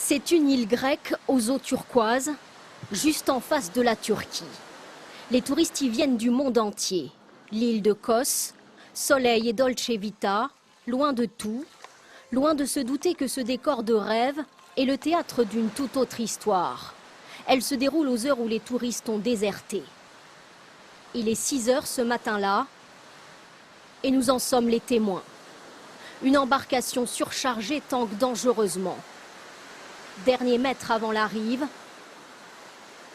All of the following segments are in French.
C'est une île grecque aux eaux turquoises, juste en face de la Turquie. Les touristes y viennent du monde entier. L'île de Kos, soleil et dolce vita, loin de tout, loin de se douter que ce décor de rêve est le théâtre d'une toute autre histoire. Elle se déroule aux heures où les touristes ont déserté. Il est 6 heures ce matin-là et nous en sommes les témoins. Une embarcation surchargée tangue dangereusement. Dernier mètre avant la rive,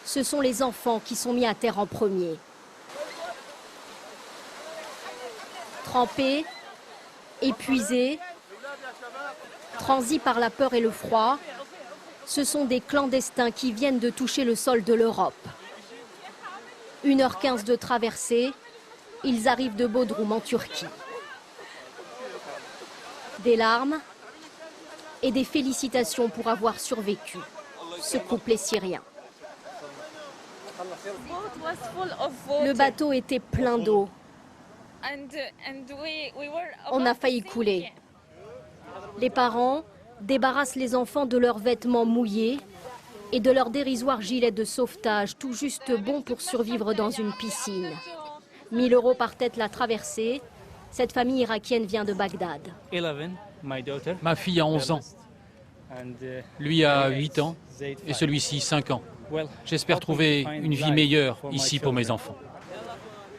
ce sont les enfants qui sont mis à terre en premier. Trempés, épuisés, transis par la peur et le froid, ce sont des clandestins qui viennent de toucher le sol de l'Europe. 1h15 de traversée, ils arrivent de Bodrum en Turquie. Des larmes et des félicitations pour avoir survécu. Ce couple est syrien. Le bateau était plein d'eau. On a failli couler. Les parents débarrassent les enfants de leurs vêtements mouillés et de leurs dérisoires gilets de sauvetage, tout juste bons pour survivre dans une piscine. 1 000 € par tête la traversée. Cette famille irakienne vient de Bagdad. Ma fille a 11 ans, lui a 8 ans et celui-ci 5 ans. J'espère trouver une vie meilleure ici pour mes enfants.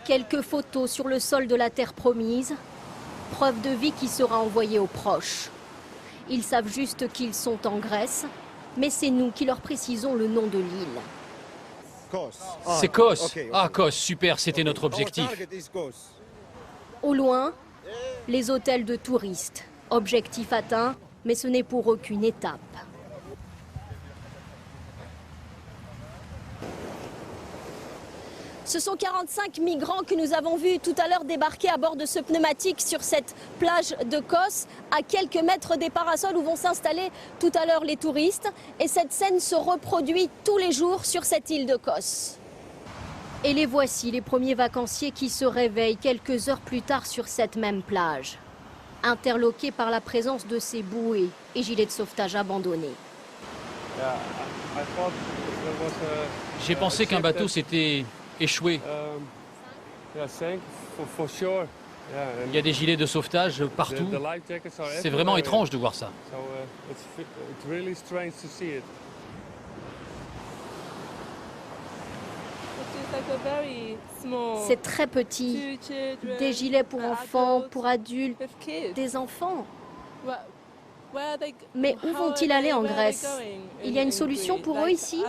Quelques photos sur le sol de la terre promise, preuve de vie qui sera envoyée aux proches. Ils savent juste qu'ils sont en Grèce, mais c'est nous qui leur précisons le nom de l'île. C'est Kos. Ah, Kos, super, c'était notre objectif. Au loin, les hôtels de touristes. Objectif atteint, mais ce n'est pour aucune étape. Ce sont 45 migrants que nous avons vus tout à l'heure débarquer à bord de ce pneumatique sur cette plage de Kos, à quelques mètres des parasols où vont s'installer tout à l'heure les touristes. Et cette scène se reproduit tous les jours sur cette île de Kos. Et les voici, les premiers vacanciers qui se réveillent quelques heures plus tard sur cette même plage, interloqués par la présence de ces bouées et gilets de sauvetage abandonnés. J'ai pensé qu'un bateau s'était échoué. Il y a des gilets de sauvetage partout. C'est vraiment étrange de voir ça. C'est très petit. Des gilets pour enfants, pour adultes, des enfants. Mais où vont-ils aller en Grèce? Il y a une solution pour eux ici?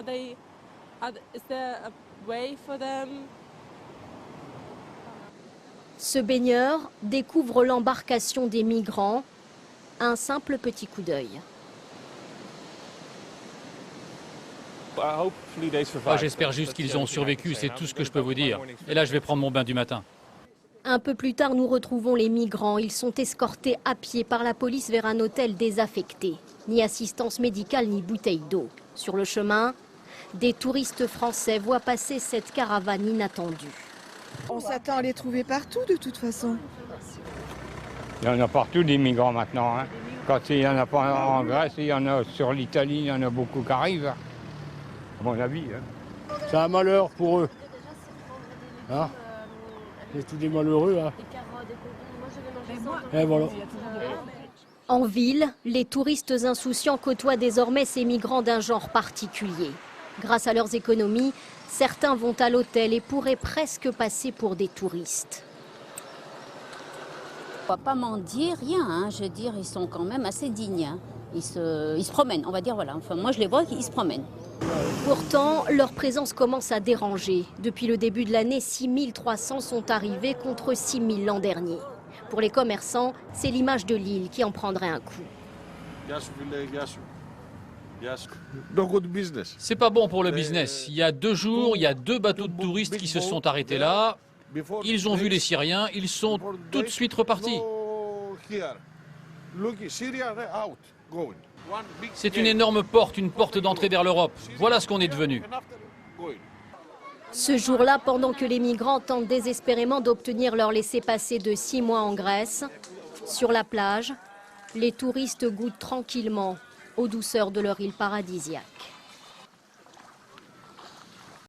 Ce baigneur découvre l'embarcation des migrants. Un simple petit coup d'œil. J'espère juste qu'ils ont survécu, c'est tout ce que je peux vous dire. Et là, je vais prendre mon bain du matin. Un peu plus tard, nous retrouvons les migrants. Ils sont escortés à pied par la police vers un hôtel désaffecté. Ni assistance médicale, ni bouteille d'eau. Sur le chemin, des touristes français voient passer cette caravane inattendue. On s'attend à les trouver partout de toute façon. Il y en a partout des migrants maintenant. Hein. Quand il n'y en a pas en Grèce, il y en a sur l'Italie, il y en a beaucoup qui arrivent. À mon avis. Hein. C'est un malheur pour eux. Hein? C'est tous des malheureux. Hein. Et voilà. En ville, les touristes insouciants côtoient désormais ces migrants d'un genre particulier. Grâce à leurs économies, certains vont à l'hôtel et pourraient presque passer pour des touristes. On ne va pas mendier, rien. Hein. Je veux dire, ils sont quand même assez dignes. Hein. Ils se promènent, on va dire, voilà. Enfin, moi, je les vois, ils se promènent. Pourtant, leur présence commence à déranger. Depuis le début de l'année, 6300 sont arrivés contre 6000 l'an dernier. Pour les commerçants, c'est l'image de l'île qui en prendrait un coup. C'est pas bon pour le business. Il y a 2 jours, il y a 2 bateaux de touristes qui se sont arrêtés là. Ils ont vu les Syriens, ils sont tout de suite repartis. C'est une énorme porte, une porte d'entrée vers l'Europe. Voilà ce qu'on est devenu. Ce jour-là, pendant que les migrants tentent désespérément d'obtenir leur laissez-passer de 6 mois en Grèce, sur la plage, les touristes goûtent tranquillement aux douceurs de leur île paradisiaque.